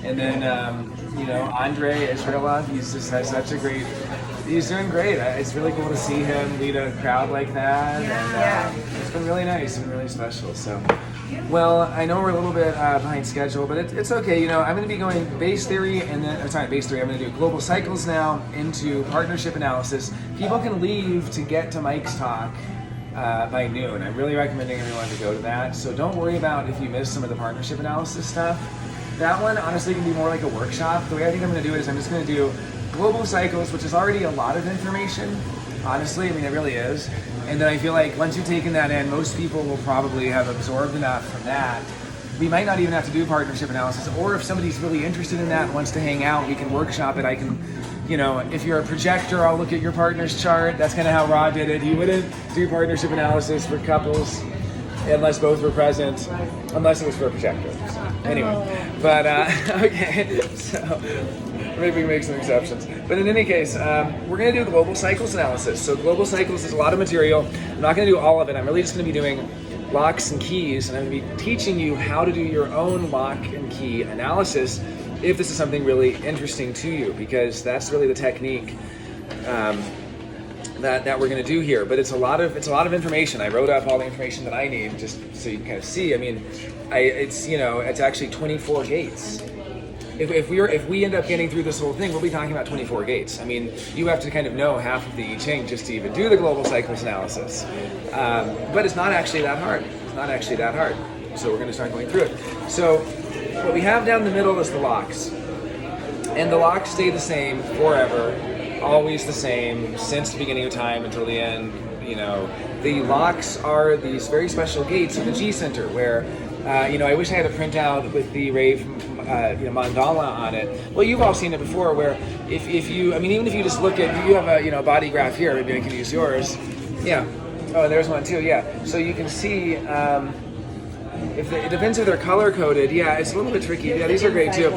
And then, Andre Israelov, he's just has such a great, he's doing great. It's really cool to see him lead a crowd like that. And it's been really nice and really special. So, well, I know we're a little bit behind schedule, but it's okay. I'm going to be going base theory and then, base theory. I'm going to do global cycles now into partnership analysis. People can leave to get to Mike's talk by noon. I'm really recommending everyone to go to that. So don't worry about if you miss some of the partnership analysis stuff. That one honestly can be more like a workshop. The way I think I'm going to do it is I'm just going to do global cycles, which is already a lot of information. Honestly, it really is. And then I feel like once you've taken that in, most people will probably have absorbed enough from that. We might not even have to do partnership analysis, or if somebody's really interested in that and wants to hang out, we can workshop it. I can, if you're a projector, I'll look at your partner's chart. That's kind of how Rod did it. He wouldn't do partnership analysis for couples unless both were present, unless it was for a projector. So, anyway, but okay, so maybe we can make some exceptions. But in any case, we're going to do global cycles analysis. So global cycles is a lot of material. I'm not going to do all of it. I'm really just going to be doing locks and keys, and I'm going to be teaching you how to do your own lock and key analysis if this is something really interesting to you, because that's really the technique that we're going to do here. But it's a lot of information. I wrote up all the information that I need just so you can kind of see. It's actually 24 gates. If we end up getting through this whole thing, we'll be talking about 24 gates. You have to kind of know half of the I Ching just to even do the global cycles analysis. But it's not actually that hard. So we're going to start going through it. So what we have down the middle is the locks. And the locks stay the same forever, always the same, since the beginning of time until the end. The locks are these very special gates in the G center where, I wish I had a printout with the rave mandala on it. Well, you've all seen it before where if you, even if you just look at, you have a body graph here, maybe I can use yours. Yeah. Oh, there's one too, yeah. So you can see, it depends if they're color coded. Yeah, it's a little bit tricky. Yeah, these are great too.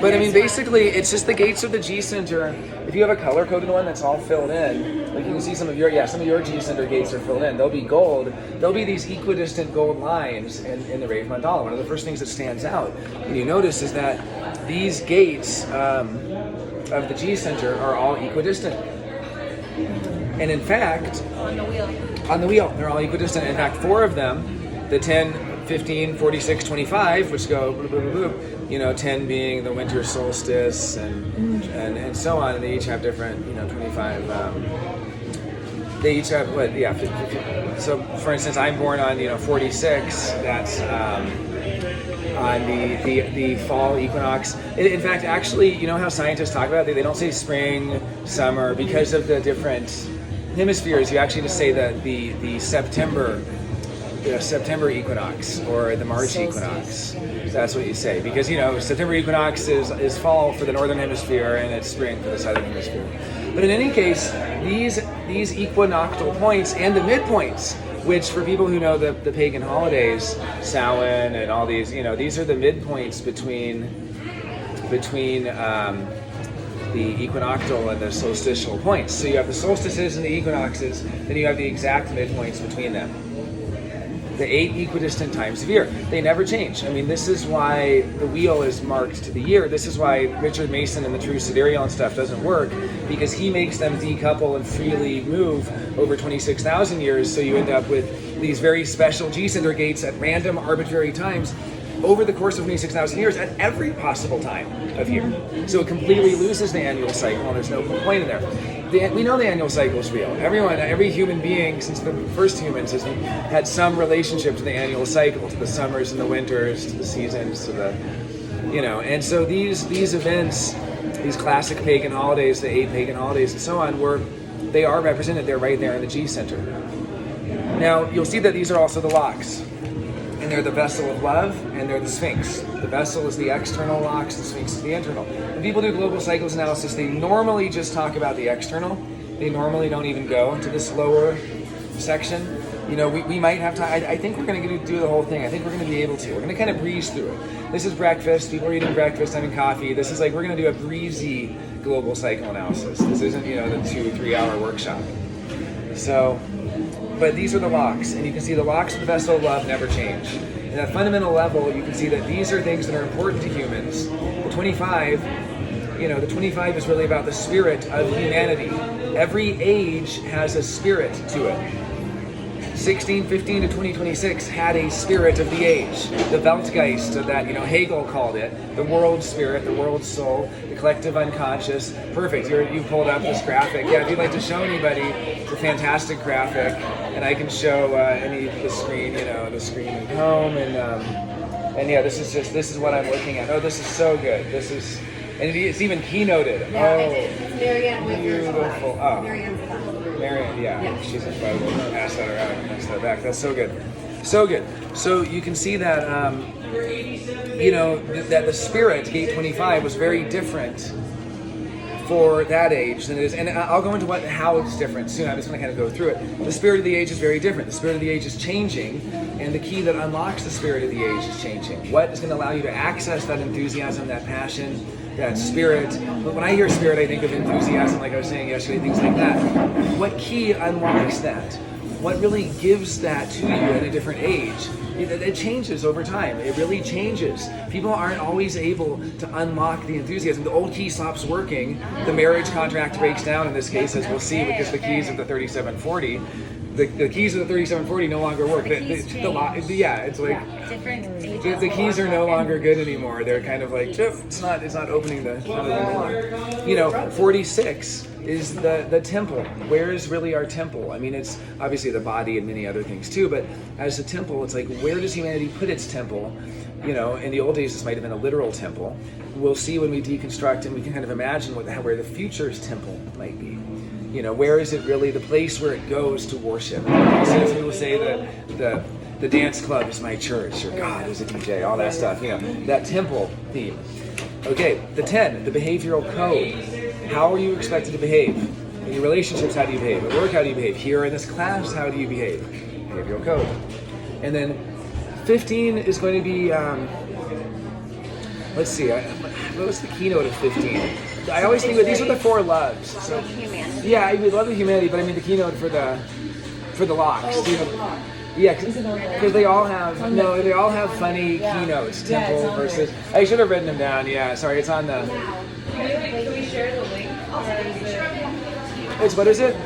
But basically, it's just the gates of the G center. If you have a color coded one that's all filled in, like you can see some of your G center gates are filled in. They'll be gold. There'll be these equidistant gold lines in the Rave Mandala. One of the first things that stands out, and you notice, is that these gates of the G center are all equidistant. And in fact, on the wheel, they're all equidistant. In fact, 4 of them, the 10, 15, 46, 25, which go bloop, bloop, bloop, 10 being the winter solstice and so on, and they each have different, 25, they each have, 50. So for instance, I'm born on, 46, that's on the fall equinox. In fact, actually, how scientists talk about it, they don't say spring, summer, because of the different hemispheres. You actually just say that the September equinox or the March equinox. That's what you say, because September equinox is fall for the northern hemisphere and it's spring for the southern hemisphere. But in any case, these equinoctial points and the midpoints, which for people who know the pagan holidays, Samhain and all these, these are the midpoints between the equinoctial and the solstitial points. So you have the solstices and the equinoxes, then you have the exact midpoints between them. The 8 equidistant times of year. They never change. This is why the wheel is marked to the year. This is why Richard Mason and the true sidereal and stuff doesn't work, because he makes them decouple and freely move over 26,000 years, so you end up with these very special G-center gates at random arbitrary times over the course of 26,000 years at every possible time of year. So it completely loses the annual cycle, and there's no point in there. We know the annual cycle is real. Every human being since the first humans has had some relationship to the annual cycle, to the summers and the winters, to the seasons, to the, and so these events, these classic pagan holidays, the 8 pagan holidays and so on, they are represented. They're right there in the G center. Now, you'll see that these are also the locks. And they're the vessel of love, and they're the sphinx. The vessel is the external locks, the sphinx is the internal. When people do global cycles analysis, they normally just talk about the external. They normally don't even go into this lower section. We might have time. I think we're going to do the whole thing. I think we're going to be able to. We're going to kind of breeze through it. This is breakfast. People are eating breakfast, having coffee. This is we're going to do a breezy global cycle analysis. This isn't, the 2-3 hour workshop. So, but these are the locks, and you can see the locks of the vessel of love never change. And at a fundamental level, you can see that these are things that are important to humans. The 25, the 25 is really about the spirit of humanity. Every age has a spirit to it. 1615 to 2026 had a spirit of the age. The Weltgeist of that, Hegel called it. The world spirit, the world soul, the collective unconscious. Perfect, you pulled up this graphic. Yeah, if you'd like to show anybody, it's a fantastic graphic. And I can show the screen at home. And yeah, this is what I'm looking at. Oh, this is so good. And it's even keynoted. Yeah, it's Marianne Whitmer's beautiful. Oh. Marianne, yeah. She's incredible. Pass that around. Pass that back. That's so good. So good. So you can see that, that the spirit, gate 25, was very different for that age than it is. And I'll go into how it's different soon. I'm just going to kind of go through it. The spirit of the age is very different. The spirit of the age is changing, and the key that unlocks the spirit of the age is changing. What is going to allow you to access that enthusiasm, that passion, that spirit? But when I hear spirit, I think of enthusiasm, like I was saying yesterday, things like that. What key unlocks that? What really gives that to you at a different age? It changes over time. It really changes. People aren't always able to unlock the enthusiasm. The old key stops working. The marriage contract breaks down in this case, as we'll see, because the keys of the 3740. The keys of the 3740 no longer work. It's like the keys are no longer good anymore. They're kind of like it's not opening the door. 46 is the temple. Where is really our temple? I mean, it's obviously the body and many other things too, but as a temple, it's like, where does humanity put its temple? In the old days, this might have been a literal temple. We'll see when we deconstruct, and we can kind of imagine where the future's temple might be. Where is it really the place where it goes to worship? Some people say that the dance club is my church, or God is a DJ, all that stuff, that temple theme. Okay, the 10, the behavioral code. How are you expected to behave? In your relationships, how do you behave? At work, how do you behave? Here in this class, how do you behave? Behavioral code. And then 15 is going to be, let's see, what was the keynote of 15? I always think that these are the 4 loves. So, yeah, we love the humanity, but I mean the keynote for the locks. Yeah, because they all have funny keynotes. Temple versus. I should have written them down. Yeah, sorry, it's on the. Can we share the link? It's what is it?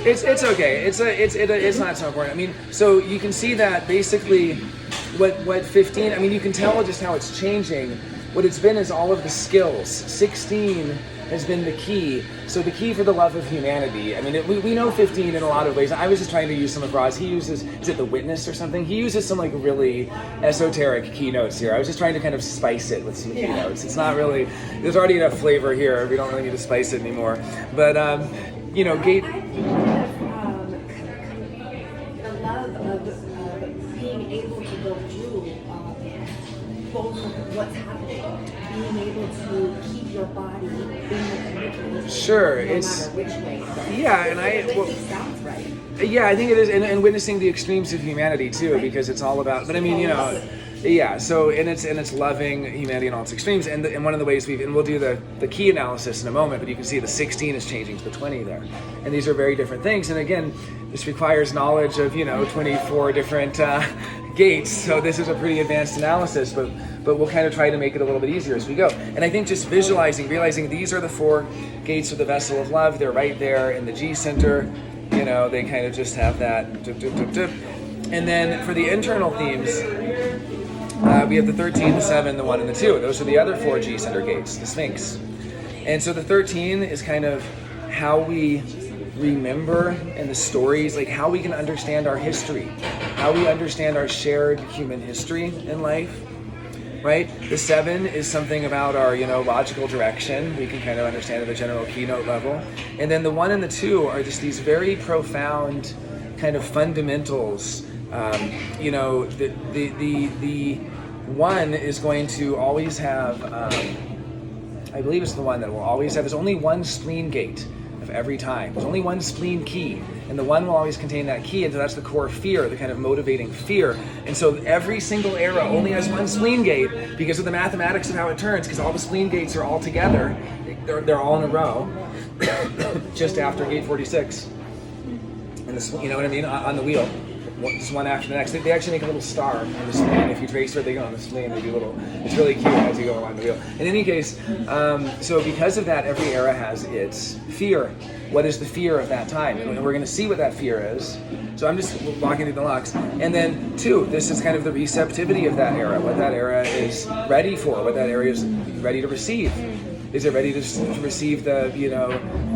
It's okay. It's not so important. I mean, so you can see that basically, what 15. I mean, you can tell just how it's changing. What it's been is all of the skills. 16 has been the key. So the key for the love of humanity. I mean, we know 15 in a lot of ways. I was just trying to use some of Roz. He uses, is it the witness or something? He uses some like really esoteric keynotes here. I was just trying to kind of spice it with some keynotes. It's not really, there's already enough flavor here. We don't really need to spice it anymore. But, gate... the love of being able to go through both of what's happening, being able to keep your body in the commitment. Sure, no it's matter which way. Yeah, and it sounds right. Yeah, I think it is, and witnessing the extremes of humanity too, because it's all about. But I mean, yeah. So and it's loving humanity in all its extremes, and one of the ways we'll do the key analysis in a moment. But you can see the 16 is changing to the 20 there, and these are very different things. And again, this requires knowledge of 24 different gates. So this is a pretty advanced analysis, but we'll kind of try to make it a little bit easier as we go. And I think just realizing these are the 4 gates of the vessel of love. They're right there in the G center. They kind of just have that. Dip, dip, dip, dip. And then for the internal themes, we have the 13, the 7, the 1, and the 2. Those are the other 4 G center gates, the Sphinx. And so the 13 is kind of how we remember and the stories, like how we can understand our history, how we understand our shared human history in life. Right? The 7 is something about our, logical direction. We can kind of understand at the general keynote level. And then the 1 and the 2 are just these very profound kind of fundamentals. The 1 is going to always have, I believe it's the one that will always have, there's only 1 spleen gate of every time. There's only 1 spleen key, and the 1 will always contain that key, and so that's the core fear, the kind of motivating fear. And so every single era only has 1 spleen gate because of the mathematics of how it turns, because all the spleen gates are all together. They're all in a row, just after gate 46. And this, you know what I mean, on the wheel. just one after the next. They actually make a little star on the spleen. If you trace where they go on the spleen, they do it's really cute as you go along the wheel. In any case, so because of that, every era has its fear. What is the fear of that time? And we're going to see what that fear is. So I'm just walking through the locks. And then 2, this is kind of the receptivity of that era, what that era is ready for, what that era is ready to receive. Is it ready to receive the,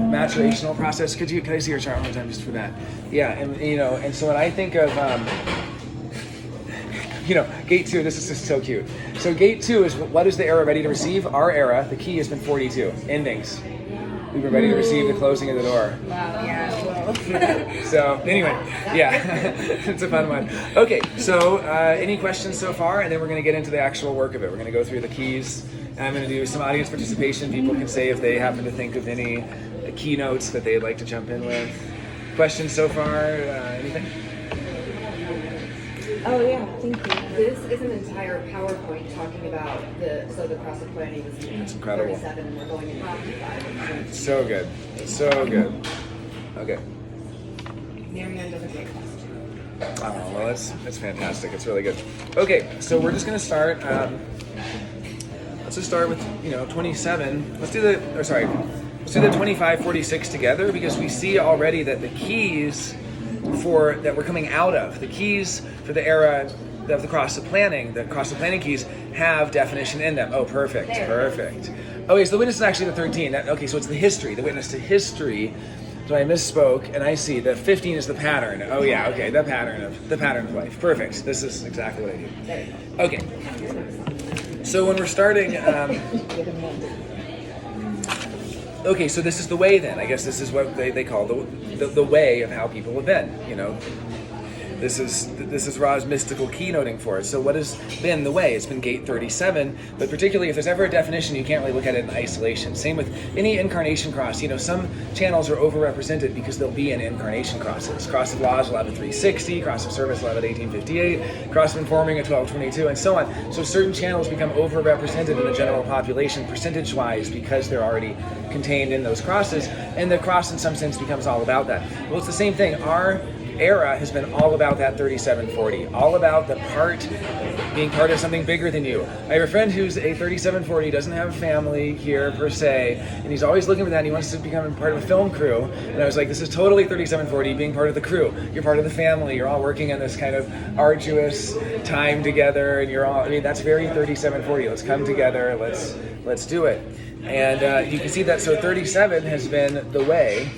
maturational process? Could I see your chart one more time just for that? Yeah, and so when I think of, gate 2, this is just so cute. So gate 2 is what is the era ready to receive? Our era, the key has been 42, endings. We've been ready to receive the closing of the door. Wow, yeah. So anyway, yeah, it's a fun one. Okay, so any questions so far? And then we're going to get into the actual work of it. We're going to go through the keys. And I'm going to do some audience participation. People can say if they happen to think of any keynotes that they'd like to jump in with. Questions so far? Anything? Oh yeah, thank you. This is an entire PowerPoint talking about the cross of planning was It's incredible. 37. We're going into 55. So good. So good. Okay. Marianne does a great question. Oh, well, that's fantastic. It's really good. Okay, so we're just going to start. Let's just start with 27. Let's do the 25-46 together, because we see already that the keys that we're coming out of, the keys for the era of the cross of planning keys have definition in them. Oh, perfect. Okay, so the witness is actually the 13. Okay, so it's the history, the witness to history. So I misspoke, and I see the 15 is the pattern. Oh yeah, okay, the pattern of life. Perfect. This is exactly what I do. Okay. So when we're starting, okay, so this is the way then. I guess this is what they call the way of how people have been. This is Ra's mystical keynoting for it. So what has been the way? It's been gate 37, but particularly if there's ever a definition, you can't really look at it in isolation. Same with any incarnation cross. Some channels are overrepresented because they'll be in incarnation crosses. Cross of Laws will have a 360, Cross of Service will have an 1858, Cross of Informing a 1222, and so on. So certain channels become overrepresented in the general population percentage-wise because they're already contained in those crosses, and the cross in some sense becomes all about that. Well, it's the same thing. Our era has been all about that 3740, all about being part of something bigger than you. I have a friend who's a 3740, doesn't have a family here per se, and he's always looking for that, and he wants to become part of a film crew. And I was like, this is totally 3740, being part of the crew. You're part of the family, you're all working on this kind of arduous time together, and that's very 3740. Let's come together, let's do it. And you can see that, so 37 has been the way.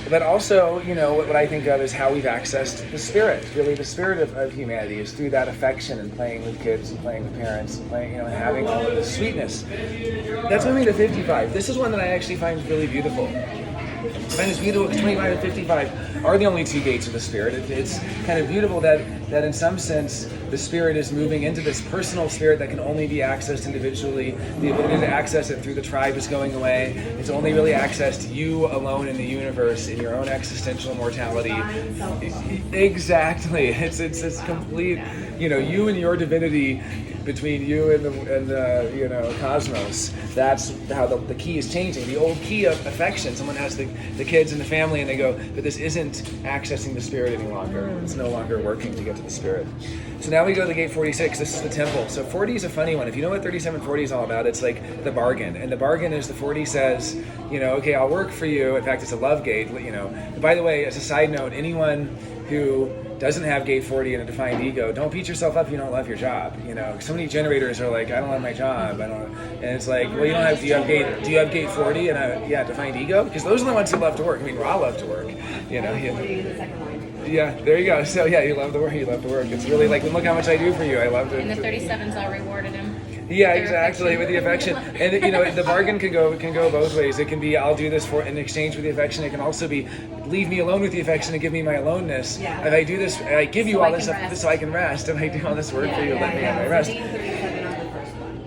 But also, what I think of is how we've accessed the spirit. Really, the spirit of humanity is through that affection and playing with kids and playing with parents and playing, and having all of this sweetness. That's moving to 55. This is one that I actually find really beautiful. I find it's beautiful because 25 and 55 are the only 2 gates of the spirit. It's kind of beautiful that in some sense the spirit is moving into this personal spirit that can only be accessed individually. The ability to access it through the tribe is going away. It's only really accessed you alone in the universe, in your own existential mortality. Exactly. It's complete. You and your divinity between you and the cosmos. That's how the key is changing. The old key of affection. Someone has the kids and the family, and they go, but this isn't accessing the spirit any longer. It's no longer working to get to the spirit. So now we go to gate 46. This is the temple. So 40 is a funny one. If you know what 3740 is all about, it's like the bargain. And the bargain is the 40 says, okay, I'll work for you. In fact, it's a love gate. By the way, as a side note, anyone who doesn't have gate 40 and a defined ego, don't beat yourself up if you don't love your job. So many generators are like, I don't love my job. And it's like, well, do you have gate 40 and defined ego? Because those are the ones who love to work. Ra loved to work. Yeah, there you go. So yeah, you love to work. It's really like, look how much I do for you. I love to. And the 37s all rewarded him. Yeah, exactly, with the affection. And the bargain can go both ways. It can be, I'll do this in exchange for the affection. It can also be, leave me alone with the affection and give me my aloneness. Yeah. If I do this, I give you all this stuff so I can rest. If I do all this work for you, let me have my rest.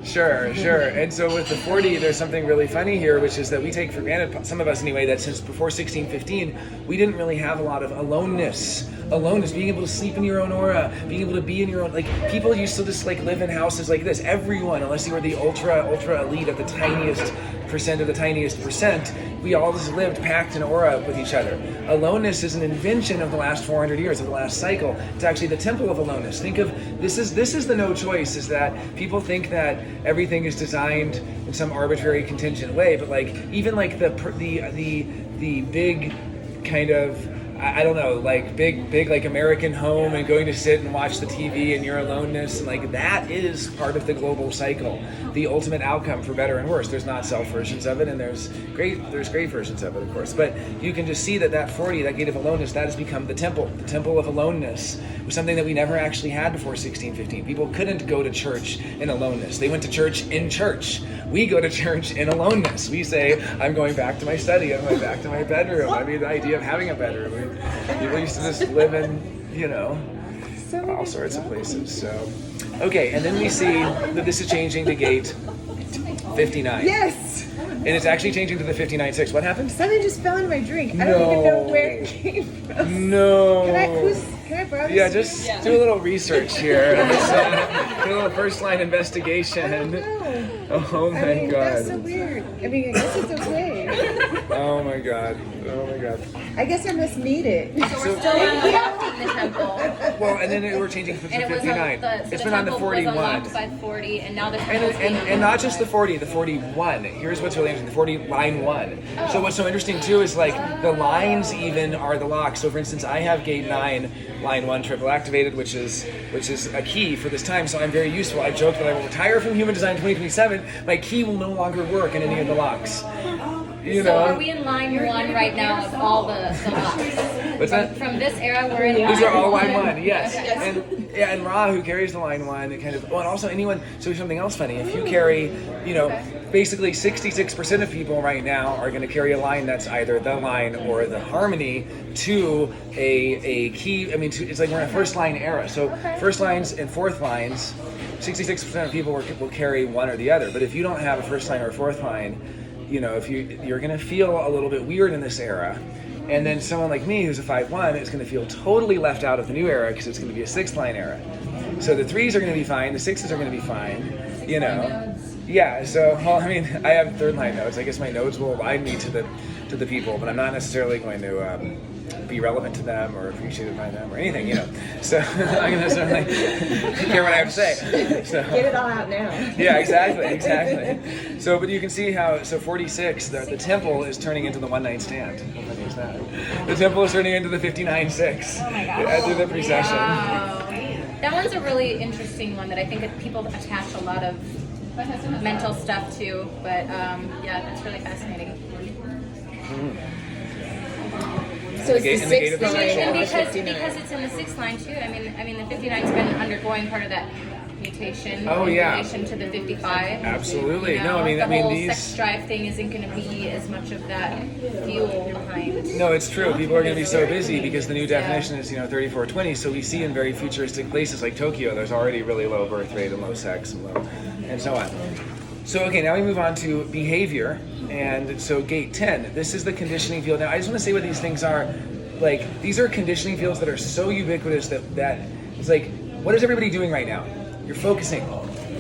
Sure. And so with the 40, there's something really funny here, which is that we take for granted, some of us anyway, that since before 1615, we didn't really have a lot of aloneness. Aloneness, being able to sleep in your own aura, being able to be in your own, people used to just live in houses like this. Everyone, unless you were the ultra elite of the tiniest percent of the tiniest percent, we all just lived packed in aura with each other. Aloneness is an invention of the last 400 years, of the last cycle. It's actually the temple of aloneness. Think of, this is the no choice, is that people think that everything is designed in some arbitrary contingent way, but like, even like the big kind of, I don't know, like big like American home and going to sit and watch the TV and your aloneness, and like that is part of the global cycle, the ultimate outcome for better and worse. There's not self versions of it, and there's great versions of it, of course. But you can just see that 40, that gate of aloneness, that has become the temple of aloneness. It was something that we never actually had before 1615. People couldn't go to church in aloneness. They went to church in church. We go to church in aloneness. We say, I'm going back to my study, I'm going back to my bedroom. I mean, the idea of having a bedroom. People used to just live in, all sorts of places. So, okay, and then we see that this is changing to gate 59. Yes! And it's actually changing to the 59.6. What happened? Something just fell into my drink. I don't even know where it came from. No. Can I borrow this? Yeah, just do a little research here. Do a little first line investigation. I don't know. Oh my God. That's so weird. I mean, I guess it's okay. Oh my God. I guess I must need it. So we're still unlocking the temple. Well, and then we're changing to And it was 59. the been on the temple 41. was unlocked by 40, and now the temple is being And not just the 40, the 41. Here's what's really interesting, the 40, line 1. So what's so interesting too is like the lines even are the locks. So for instance, I have gate 9, line 1 triple activated, which is a key for this time, so I'm very useful. I've joked that I will retire from human design 2027. My key will no longer work in any of the locks. So are we in line 1 right now of all the locks? What's that? From this era, we're in line These are all line 1. 1, yes. Okay. And Ra, who carries the line 1, it kind of, and also anyone, so something else funny, if you carry, basically 66% of people right now are going to carry a line that's either the line or the harmony to a key, it's like we're in a first line era. So first lines and fourth lines, 66% of people will carry one or the other. But if you don't have a first line or a fourth line, if you're going to feel a little bit weird in this era. And then someone like me who's a 5-1 is going to feel totally left out of the new era because it's going to be a 6th line era. So the 3s are going to be fine, the 6s are going to be fine, Yeah, so, I have 3rd line nodes. I guess my nodes will align me to the people, but I'm not necessarily going to be relevant to them or appreciated by them or anything, So I'm going to certainly care what I have to say. So, Get it all out now. yeah, exactly. So, but you can see how, 46, the temple is turning into the one night stand. How funny is that? The temple is turning into the 59.6. Oh my gosh. Through the precession. Wow. That one's a really interesting one that I think that people attach a lot of mental stuff to, but that's really fascinating. So it's In the gate of the line. sexual. And because 59. it's in the 6th line too. I mean the 59's been undergoing part of that mutation Oh, in yeah. relation to the 55. Absolutely. The whole these. sex drive thing isn't going to be as much of that fuel behind. No, it's true. People are going to be so busy because the new definition is 3420. So we see in very futuristic places like Tokyo, there's already really low birth rate and low sex and so on. So okay, now we move on to behavior, and so gate 10. This is the conditioning field. Now I just want to say what these things are. Like these are conditioning fields that are so ubiquitous that it's like, what is everybody doing right now? You're focusing.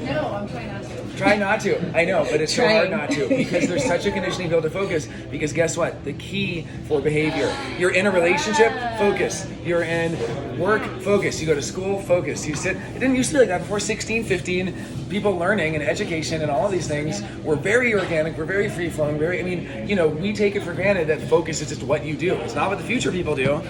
No, I'm trying not to. Try not to. I know, but it's so hard not to because there's such a conditioning field to focus. Because guess what? The key for behavior. You're in a relationship, focus. You're in work, focus. You go to school, focus. You sit. It didn't used to be like that before 16, 15. People learning and education and all of these things were very organic. We're very free flowing. We take it for granted that focus is just what you do. It's not what the future people do.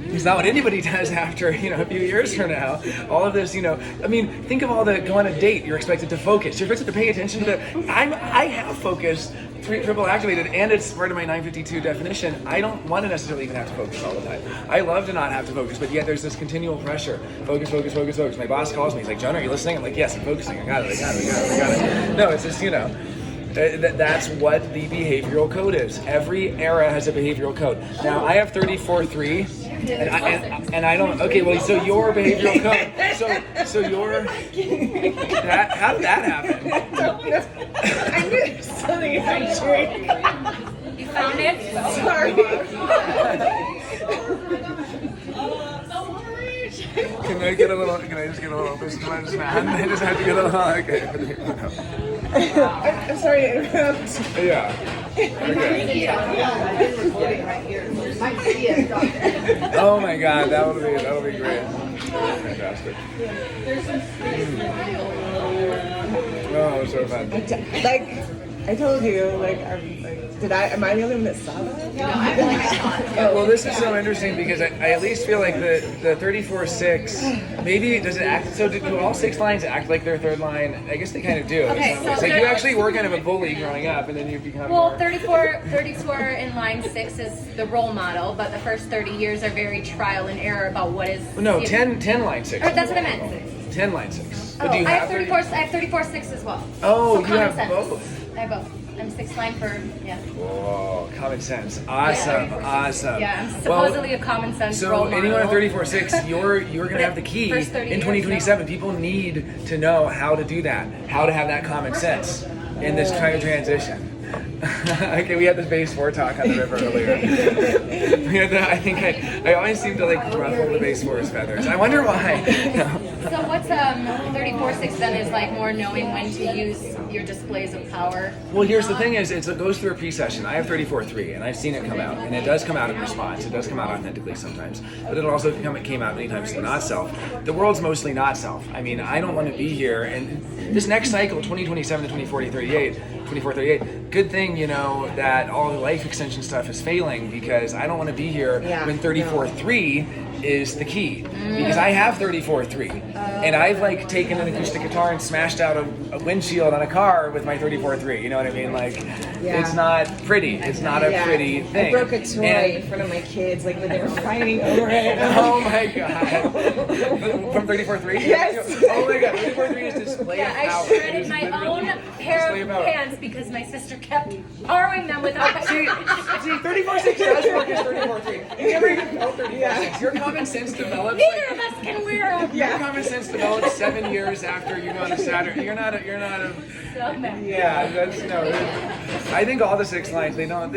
It's not what anybody does after, a few years from now. All of this, think of all the, go on a date, you're expected to focus. You're expected to pay attention to I have focus, triple activated, and it's part of my 952 definition. I don't want to necessarily even have to focus all the time. I love to not have to focus, but yet there's this continual pressure. Focus, focus, focus, focus. My boss calls me, he's like, Jonah, are you listening? I'm like, yes, I'm focusing. I got it. No, it's just, that's what the behavioral code is. Every era has a behavioral code. Now, I have 34.3. And I don't. Okay, well, so your behavioral code. So your. How did that happen? I knew there was something in my drink. You found it? Sorry. Can I just get a little? This is my hand. I just have to get a little. Okay. I'm sorry to interrupt. Yeah. Okay. Oh my God, that'll be great. Fantastic. Oh, so fun. Like, I told you, like, am I the only one that saw that? No, I feel like I saw it. Well, this is so interesting because I at least feel like the 34-6, maybe does it act, so do all 6 lines act like their third line? I guess they kind of do. Okay, It's so like you actually were kind of a bully growing up and then you become Well, more... 34 in line 6 is the role model, but the first 30 years are very trial and error about what is... No, 10 line 6. Or that's what I meant. 10 line 6. Oh, But do you I have 34-6 as well. Oh, So you common have sense. both. I have both. I'm 6 line for, yeah. Whoa, common sense. Awesome, awesome. Yeah, I'm supposedly a common sense role So model. anyone at 34-6, you're gonna have the key in First 30 years, 2027. People need to know how to do that, how to have that common sense in this kind of transition. Okay, we had this base 4 talk on the river earlier. I always seem to like ruffle the base 4's feathers. I wonder why. So what's 34-6 then is like more knowing when to use your displays of power. Well, here's the thing: is it goes through a pre-session. I have 34-3, and I've seen it come out, and it does come out in response. It does come out authentically sometimes, but it also came out many times to not self. The world's mostly not self. I mean, I don't want to be here, and this next cycle, 2027 to 24-38. Good thing, that all the life extension stuff is failing because I don't want to be here when 34-3 is the key. Because I have 34-3, and I've like taken an acoustic guitar and smashed out a windshield on a car with my 34-3. You know what I mean? Like, it's not pretty. It's not a pretty thing. I broke a toy in front of my kids, like when they were fighting over it. Oh my God! From 34-3? Yes. Oh my God! 34-3 is display of I power. shredded my own pair display of of power. pants because my sister kept borrowing them without See, 34-6 does work as 34-3. You never even felt 34-6. Your common sense develops. Neither of us can wear them. Your common sense develops 7 years after you go on a Saturn. You're not a. So mad. Yeah, that's no. I think all the 6 lines they all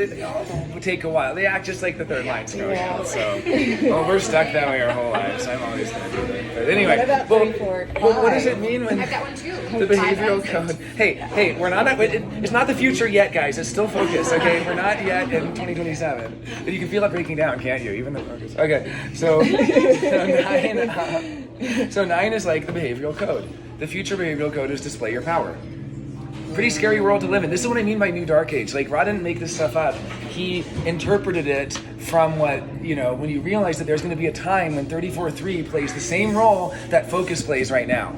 take a while. They act just like the third lines going out. So, we're stuck that way our whole lives. I'm always gonna do that. But anyway, What about 34? what does it mean when I've got one too. the behavioral code? Hey, we're not. It's not the future yet, guys. It's still focus. Okay, we're not yet in 2027. But you can feel it breaking down, can't you? Even the focus. Okay, so 9. So 9 is like the behavioral code. The future behavioral code is display your power. Pretty scary world to live in. This is what I mean by new dark age. Like, Rod didn't make this stuff up. He interpreted it from what, when you realize that there's going to be a time when 34-3 plays the same role that focus plays right now.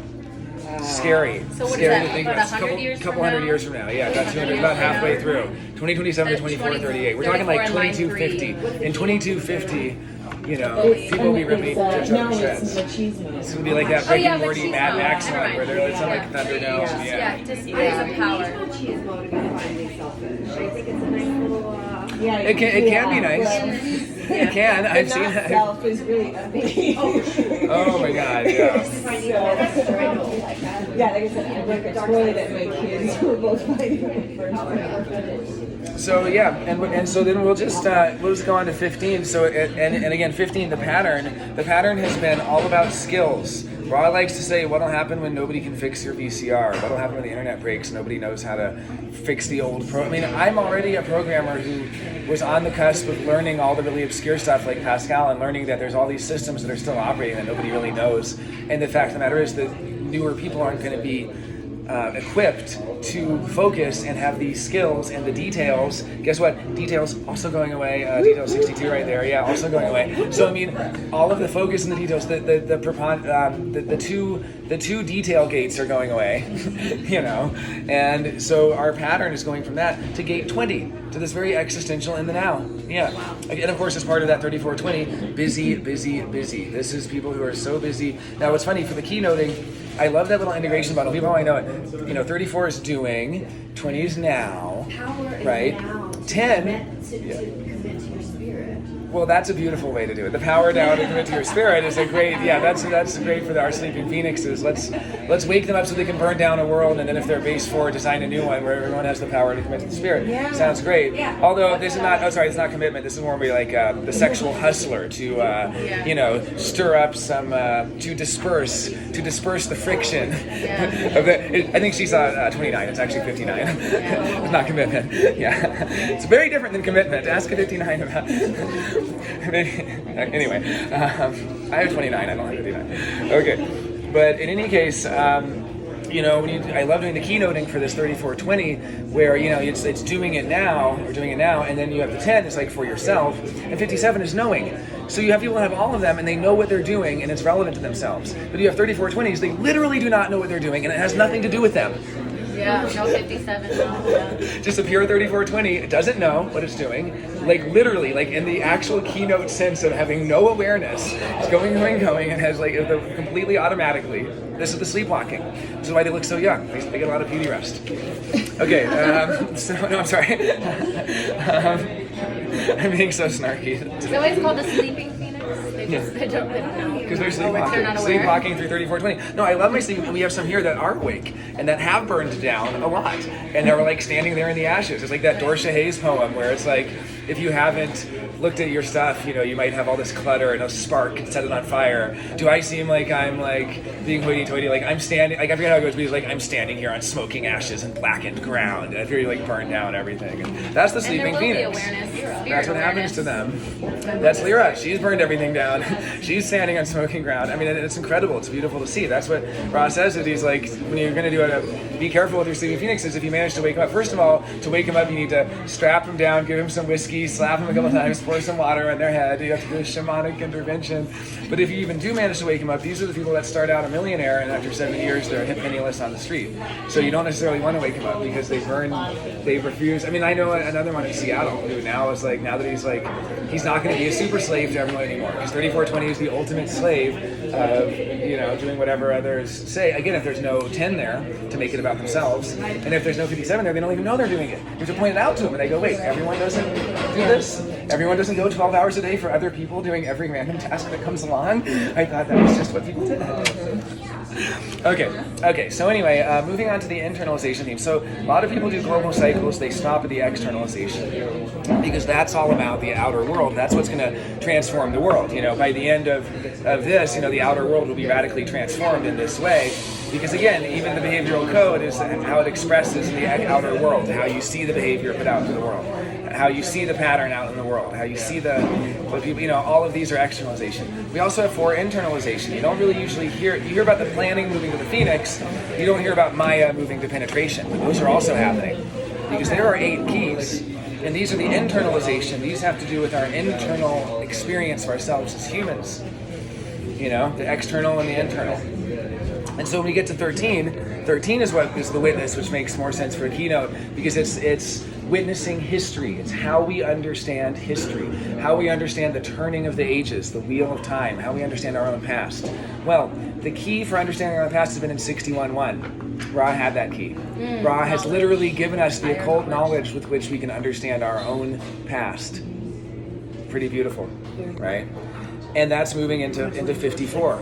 Scary. So what is Scary that, to think about about. 100 years couple from hundred now? years from now. Yeah, about 200, about halfway through. 2027 to 24-38. We're talking like 2250. In 2250, people will be ripping each other to shreds. It's gonna be like that Rick and Morty Mad Max one where they're some like Thunderdome. Yeah, displays of power. Machismo to be finally selfish. I think it's a nice little. It can be nice. It can. I've seen it. Self is really ugly. Oh my God, yeah. Yeah, like I said, I broke a toy that my kids were both fighting first. So yeah, and so then we'll just go on to 15. So and again, 15, the pattern has been all about skills. Rod likes to say, what'll happen when nobody can fix your VCR? What'll happen when the internet breaks? Nobody knows how to fix the old I mean, I'm already a programmer who was on the cusp of learning all the really obscure stuff like Pascal and learning that there's all these systems that are still operating that nobody really knows. And the fact of the matter is that newer people aren't going to be equipped to focus and have these skills and the details. Guess what? Details also going away. Detail 62 right there. Yeah, also going away. So I mean, all of the focus and the details. The two detail gates are going away. And so our pattern is going from that to gate 20 to this very existential in the now. Yeah. And of course, as part of that 34-20, busy. This is people who are so busy. Now, what's funny for the keynoting. I love that little integration bottle. People already know it. 34 is doing, 20 is now, Power is right? now. 10. To commit to your spirit. Well, that's a beautiful way to do it. The power now to commit to your spirit is a great, that's great for our sleeping phoenixes. Let's wake them up so they can burn down a world, and then if they're base 4, design a new one where everyone has the power to commit to the spirit. Yeah. Sounds great. Yeah. Although this is not, it's not commitment. This is more be like the sexual hustler to, stir up some, to disperse the friction. I think she's 29. It's actually 59. It's not commitment. Yeah, it's very different than commitment. Ask a 59 about. Anyway, I have 29. I don't have 59. Okay, but in any case, I love doing the keynoting for this 3420, where it's doing it now, and then you have the 10. It's like for yourself, and 57 is knowing. So you have people that have all of them, and they know what they're doing, and it's relevant to themselves. But you have 3420s; they literally do not know what they're doing, and it has nothing to do with them. Yeah, no 57. No, yeah. Just a pure 3420, it doesn't know what it's doing. Like literally, like in the actual keynote sense of having no awareness, it's going, and has like completely automatically. This is the sleepwalking. This is why they look so young. They get a lot of beauty rest. Okay, I'm sorry. I'm being so snarky. It's always called the sleeping phoenix. They don't know. Because they're They're not aware. sleepwalking through 3420. No, I love my sleep. And we have some here that are awake and that have burned down a lot. And they're like standing there in the ashes. It's like that Dorsha Hayes poem where it's like, if you haven't looked at your stuff, you might have all this clutter and a spark and set it on fire. Do I seem like I'm like being hoity-toity? Like I'm standing, like I forget how it goes, but he's like, I'm standing here on smoking ashes and blackened ground. And I feel like burned down everything. And that's the sleeping and there will phoenix. Be awareness, That's what happens to them. That's Lyra. She's burned everything down. She's standing on smoking ground. I mean, it's incredible. It's beautiful to see. That's what Ra says. Is he's like, when you're going to do it, be careful with your sleeping phoenixes. If you manage to wake him up, first of all, to wake him up, you need to strap him down, give him some whiskey, slap him a couple times, pour some water on their head. You have to do a shamanic intervention. But if you even do manage to wake him up, these are the people that start out a millionaire, and after 7 years, they're penniless on the street. So you don't necessarily want to wake him up because they refuse. I mean, I know another one in Seattle who now is like, now that he's not going to be a super slave to everyone anymore, because 3420 is the ultimate slave of doing whatever others say. Again, if there's no 10 there to make it about themselves, and if there's no 57 there, they don't even know they're doing it. You have to point it out to them, and they go, wait, everyone doesn't do this? Everyone doesn't go 12 hours a day for other people doing every random task that comes along? I thought that was just what people did. Okay, so anyway, moving on to the internalization theme. So a lot of people do global cycles, they stop at the externalization, because that's all about the outer world. That's what's going to transform the world. By the end of this, the outer world will be radically transformed in this way. Because again, even the behavioral code is how it expresses the outer world, how you see the behavior put out into the world, how you see the pattern out in the world, how you see the people, all of these are externalization. We also have 4 internalization. You don't really usually you hear about the planning moving to the phoenix, you don't hear about Maya moving to penetration, but those are also happening. Because there are 8 keys, and these are the internalization. These have to do with our internal experience of ourselves as humans. The external and the internal. And so when we get to 13 is what is the witness, which makes more sense for a keynote, because it's witnessing history. It's how we understand history, how we understand the turning of the ages, the wheel of time, how we understand our own past. Well, the key for understanding our own past has been in 61.1. Ra had that key. Ra has literally given us the occult knowledge with which we can understand our own past. Pretty beautiful, right? And that's moving into 54,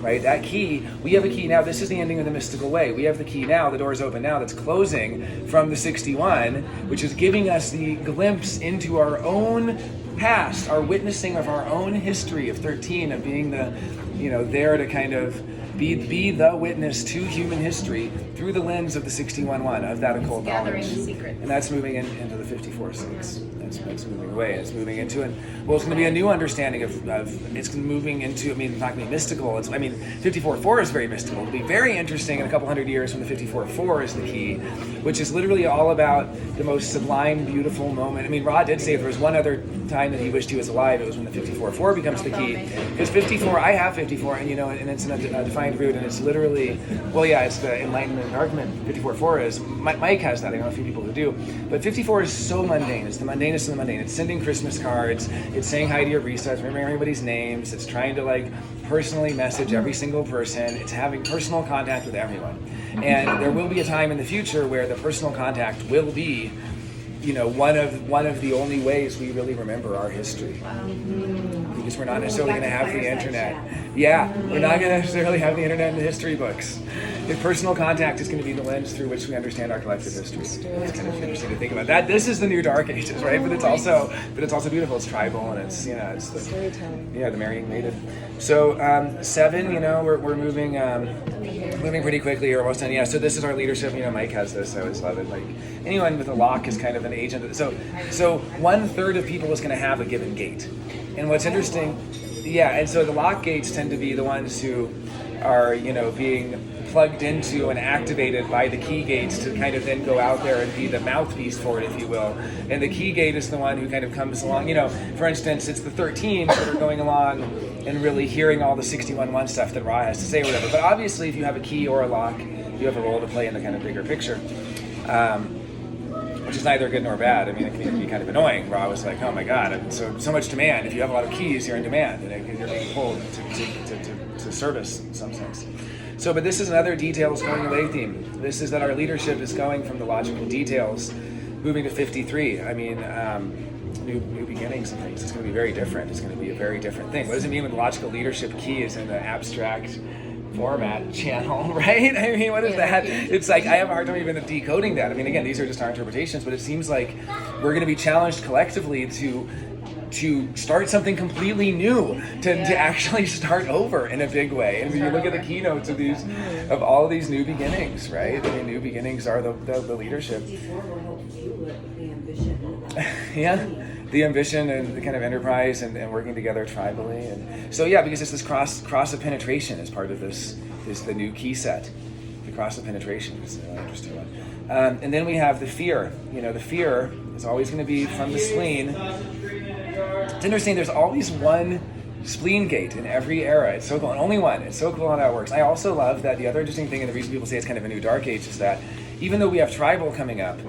right? That key, we have a key now. This is the ending of the mystical way. We have the key now, the door's open now, that's closing from the 61, which is giving us the glimpse into our own past, our witnessing of our own history of 13, of being there to kind of be the witness to human history through the lens of the 61.1, of that occult Gathering knowledge. the secrets. And that's moving into the 54, so it's moving away. It's moving into it. Well, it's going to be a new understanding of it's moving into, it's not going to be mystical. 54.4 is very mystical. It'll be very interesting in a couple hundred years when the 54.4 is the key, which is literally all about the most sublime, beautiful moment. Ra did say if there was one other time that he wished he was alive, it was when the 54.4 becomes the key. Because 54, I have 54, and it's in a defined root, and it's literally, it's the enlightenment argument. 54.4 is, Mike has that, I know a few people who do, but 54 is so mundane. It's the mundanest of the mundane. It's sending Christmas cards, it's saying hi to your Risa, it's remembering everybody's names, it's trying to personally message every single person, it's having personal contact with everyone. And there will be a time in the future where the personal contact will be one of the only ways we really remember our history. Because we're not necessarily going to have the internet. Yeah, we're not going to necessarily have the internet in the history books. If personal contact is going to be the lens through which we understand our collective history. It's kind of interesting to think about that. This is the new Dark Ages, right? But it's also beautiful. It's tribal, and it's it's the Storytelling. the marrying maiden. So 7, we're moving pretty quickly. We're almost done. Yeah. So this is our leadership. Mike has this. I always love it. Like anyone with a lock is kind of an agent. So 1/3 of people is going to have a given gate. And what's interesting, and so the lock gates tend to be the ones who are being plugged into and activated by the key gates to kind of then go out there and be the mouthpiece for it, if you will. And the key gate is the one who kind of comes along. For instance, it's the 13 that are going along and really hearing all the 61.1 stuff that Ra has to say or whatever. But obviously, if you have a key or a lock, you have a role to play in the kind of bigger picture. Which is neither good nor bad. I mean, it can be kind of annoying. Ra was like, oh my God, so much demand. If you have a lot of keys, you're in demand. And you're being pulled to service in some sense. So, but this is another details going away theme. This is that our leadership is going from the logical details, moving to 53. I mean, new beginnings and things. It's going to be very different. It's going to be a very different thing. What does it mean when logical leadership key is in the abstract format channel, right? I mean, what is that? It's like, I have a hard time even decoding that. I mean, again, these are just our interpretations, but it seems like we're going to be challenged collectively to start something completely new, to actually start over in a big way. And when you look at the keynotes of all these new beginnings, right? I mean, new beginnings are the leadership. The ambition and the kind of enterprise and working together tribally. And so because it's this cross of penetration is part of this is the new key set. The cross of penetration is an interesting one. And then we have the fear. The fear is always going to be from the spleen. It's interesting, there's always one spleen gate in every era. It's so cool, and only one. It's so cool how that works. I also love that the other interesting thing, and the reason people say it's kind of a new Dark Age, is that even though we have tribal coming up,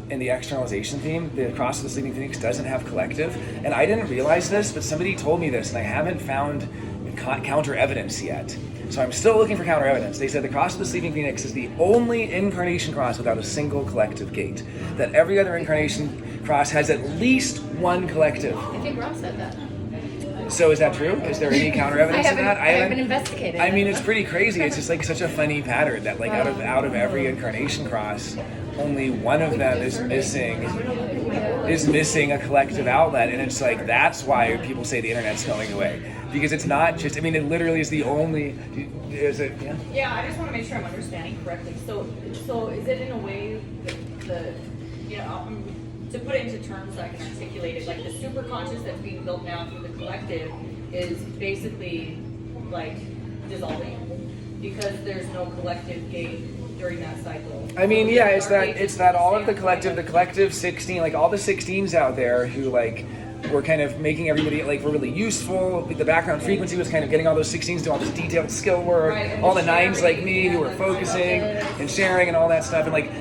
in the externalization theme, the Cross of the Sleeping Phoenix doesn't have collective. And I didn't realize this, but somebody told me this, and I haven't found counter evidence yet. So I'm still looking for counter evidence. They said the Cross of the Sleeping Phoenix is the only incarnation cross without a single collective gate. That every other incarnation cross has at least one collective. I think Rob said that. So is that true? Is there any counter evidence to that? I haven't investigated. I mean, it's pretty crazy. It's just like such a funny pattern that like out of every incarnation cross, only one of them is missing a collective outlet, and it's like that's why people say the internet's going away, because it's not just. I mean, it literally is the only. Is it? Yeah. Yeah, I just want to make sure I'm understanding correctly. So is it in a way that to put it into terms that I can articulate it, like the superconscious that's being built now through the collective is basically like dissolving because there's no collective gate during that cycle. I mean, yeah, it's that all of the collective 16, like all the 16s out there who like were kind of making everybody like were really useful. The background frequency was kind of getting all those 16s to all this detailed skill work. Right, all the 9s like me who were focusing and sharing and all that stuff. And like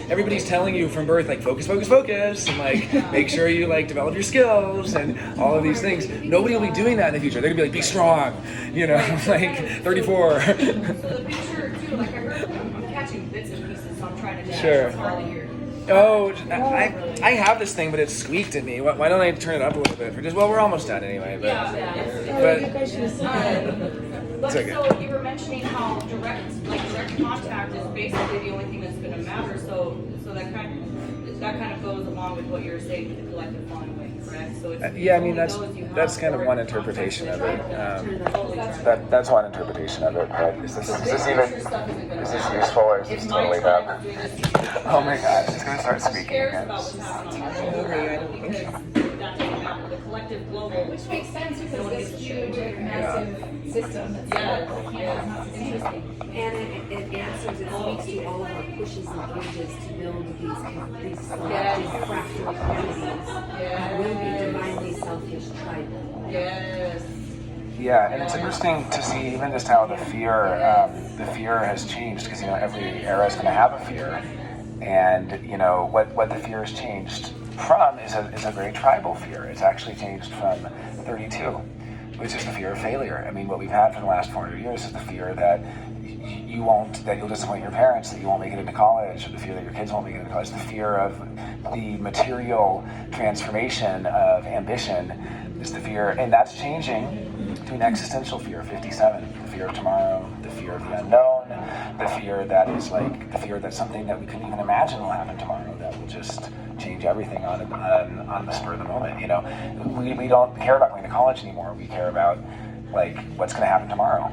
everybody's telling you from birth like focus, and like make sure you like develop your skills and all of these things. Nobody will be doing that in the future. They're gonna be like be strong, like 34. So the picture too, like I heard, I'm catching bits and pieces, so I'm trying to Sure. hard to hear. Oh, I have this thing, but it squeaked at me. Why don't I turn it up a little bit? We're almost done anyway. But, But okay. so you were mentioning how direct contact is basically the only thing that's going to matter. So that kind of goes along with what you're saying with the collective falling away, correct? So it's I mean that's kind of one interpretation of it. That's one interpretation of it. But is this useful or is this totally bad? Oh my God, it's gonna start speaking again. The collective global, Which makes sense because this huge, massive system. Interesting. And it answers, it speaks to all of our pushes and hinges to build these fractal communities that will be divinely selfish tribal. Yes. Yeah, and it's interesting to see even just how the fear has changed because every era is going to have a fear, and what the fear has changed from is a very tribal fear. It's actually changed from 32, which is the fear of failure. I mean, what we've had for the last 400 years is the fear that you'll disappoint your parents, that you won't make it into college, or the fear that your kids won't make it into college, the fear of the material transformation of ambition is the fear, and that's changing to an existential fear, 57, the fear of tomorrow, the fear of the unknown, the fear that is like the fear that something that we couldn't even imagine will happen tomorrow that will just change everything on the spur of the moment. You know, we don't care about going to college anymore. We care about like what's going to happen tomorrow.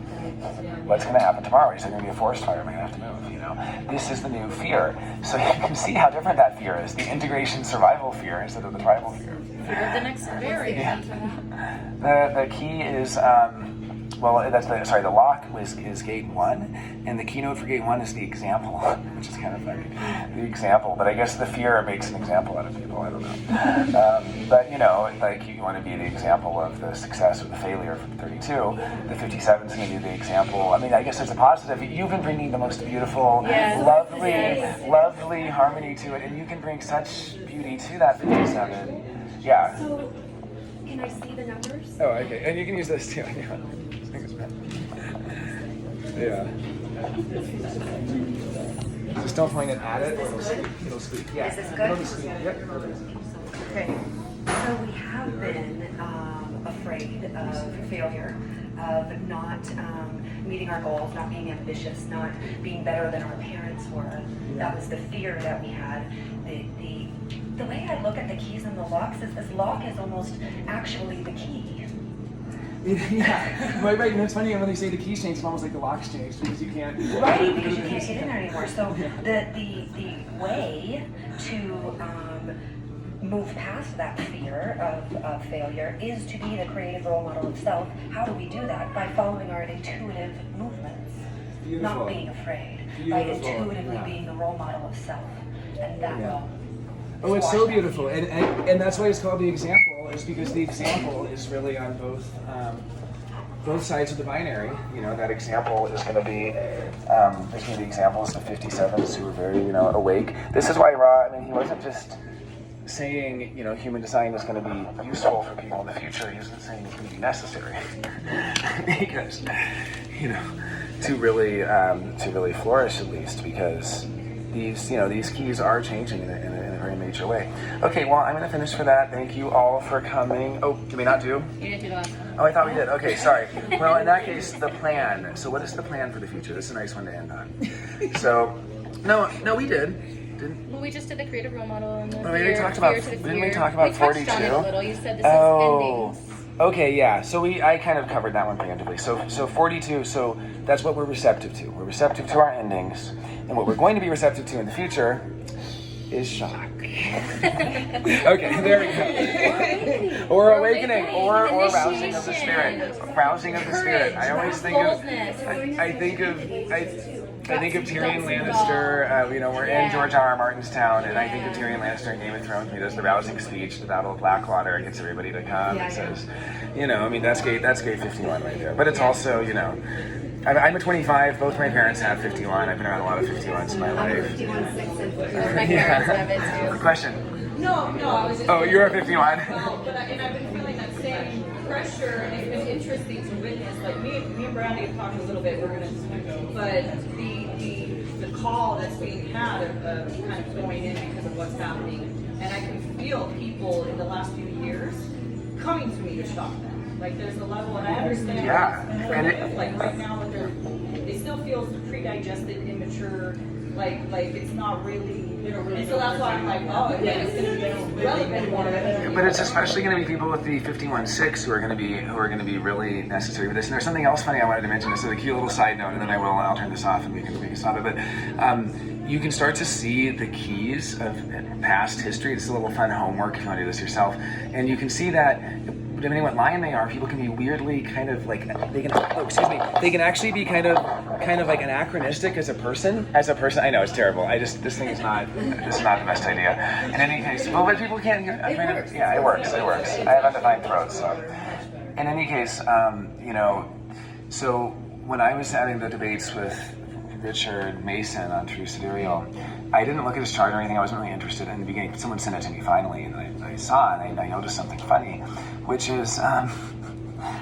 What's going to happen tomorrow? Is there going to be a forest fire? Am I going to have to move? You know, this is the new fear. So you can see how different that fear is. The integration survival fear instead of the tribal fear. Fear of the next variant. Yeah. The key is. The lock is gate 1, and the keynote for gate 1 is the example, which is kind of funny. The example, but I guess the fear makes an example out of people. I don't know. But you know, like you want to be the example of the success or the failure from 32. The 57 is going to be the example. I mean, I guess there's a positive. You've been bringing the most beautiful, lovely harmony to it, and you can bring such beauty to that 57. Yeah. So, can I see the numbers? Oh, okay. And you can use this too. Yeah. Just don't point it at it, or it'll speak. Yeah. Is this good? It'll speak. Yep. Okay. So we have been afraid of failure, of not meeting our goals, not being ambitious, not being better than our parents were. That was the fear that we had. The way I look at the keys and the locks is this lock is almost actually the key. Yeah, right. And it's funny when they say the keys changed, it's almost like the locks changed because you can't. Right, because you can't get in there anymore. So the way to move past that fear of failure is to be the creative role model of self. How do we do that? By following our intuitive movements, Beautiful. not being afraid, Beautiful. by intuitively being the role model of self, and that will. Oh, it's so squash that beautiful, fear. and that's why it's called the example. Is because the example is really on both sides of the binary. You know, that example is going to be the examples of 57s who were very awake. This is why Ra. I mean, he wasn't just saying human design is going to be useful for people in the future. He wasn't saying it's going to be necessary because to really flourish at least because. These keys are changing in a very major way. Okay, well, I'm going to finish for that. Thank you all for coming. Oh, did we not do? You didn't do the last one. Oh, I thought we did. Okay, sorry. Well, in that case, the plan. So what is the plan for the future? This is a nice one to end on. So, no, we did. Didn't? Well, we just did the creative role model and the Well, we talked about. Didn't we talk about 42? We touched on it a little. You said this Oh. is endings. Okay, yeah. So I kind of covered that one preemptively. So 42. So that's what we're receptive to. We're receptive to our endings, and what we're going to be receptive to in the future is shock. Okay, there we go. Or awakening, or rousing of the spirit. Rousing of the spirit. I always think of. I think of Tyrion Lannister. We're in George R. R. Martin's town, and I think of Tyrion Lannister in Game of Thrones. He does the rousing speech, at the Battle of Blackwater, and gets everybody to come. And says, that's gate 51 right there. But it's also, I'm a 25. Both my parents have 51. I've been around a lot of 51s in my life. 51, 6, my parents have it too. Good question. No, I was just. Oh, you're a 51. Well, and I've been feeling that same pressure, and it's been interesting to witness. Like me and Brandy have talked a little bit. But the call that's being had of kind of going in because of what's happening, and I can feel people in the last few years coming to me to shock them. Like there's a level, and I understand. Yeah, like right now, they still feel pre-digested, immature. Like it's not really. And so that's why I'm like, it's going to be relevant. But it's especially going to be people with the 51-6 who are going to be really necessary for this. And there's something else funny I wanted to mention. This is a cute little side note, and then I'll turn this off and we can stop it. But you can start to see the keys of past history. It's a little fun homework if you want to do this yourself, and you can see that. Depending on what line they are, people can be weirdly kind of like they can actually be kind of like anachronistic as a person. I know it's terrible. This thing is not the best idea. In any case, but people can't. It works. I have undefined throat, so. In any case, so when I was having the debates with Richard Mason on True Sidereal, I didn't look at his chart or anything. I wasn't really interested in the beginning. But someone sent it to me finally, and I saw it, and I noticed something funny, which is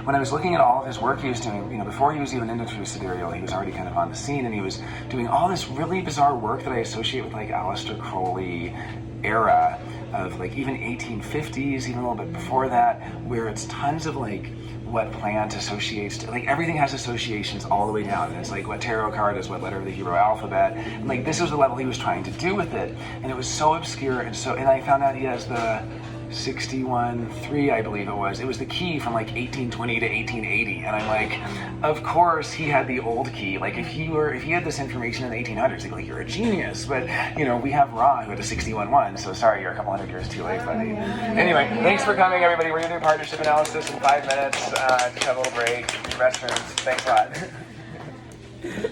when I was looking at all of his work he was doing, before he was even into sidereal, he was already kind of on the scene, and he was doing all this really bizarre work that I associate with like Aleister Crowley era of like even 1850s, even a little bit before that, where it's tons of like what plant associates to, like everything has associations all the way down, and it's like what tarot card is what letter of the Hebrew alphabet, and like this was the level he was trying to do with it, and it was so obscure, and I found out he has the 61.3, I believe it was the key from like 1820 to 1880, and I'm like, of course he had the old key. Like if he had this information in the 1800s, they'd be like, you're a genius. But we have Ra who had a 61.1, so sorry, you're a couple hundred years too late, buddy. Anyway, thanks for coming, everybody. We're gonna do partnership analysis in 5 minutes. Just have a little break, restrooms. Thanks a lot.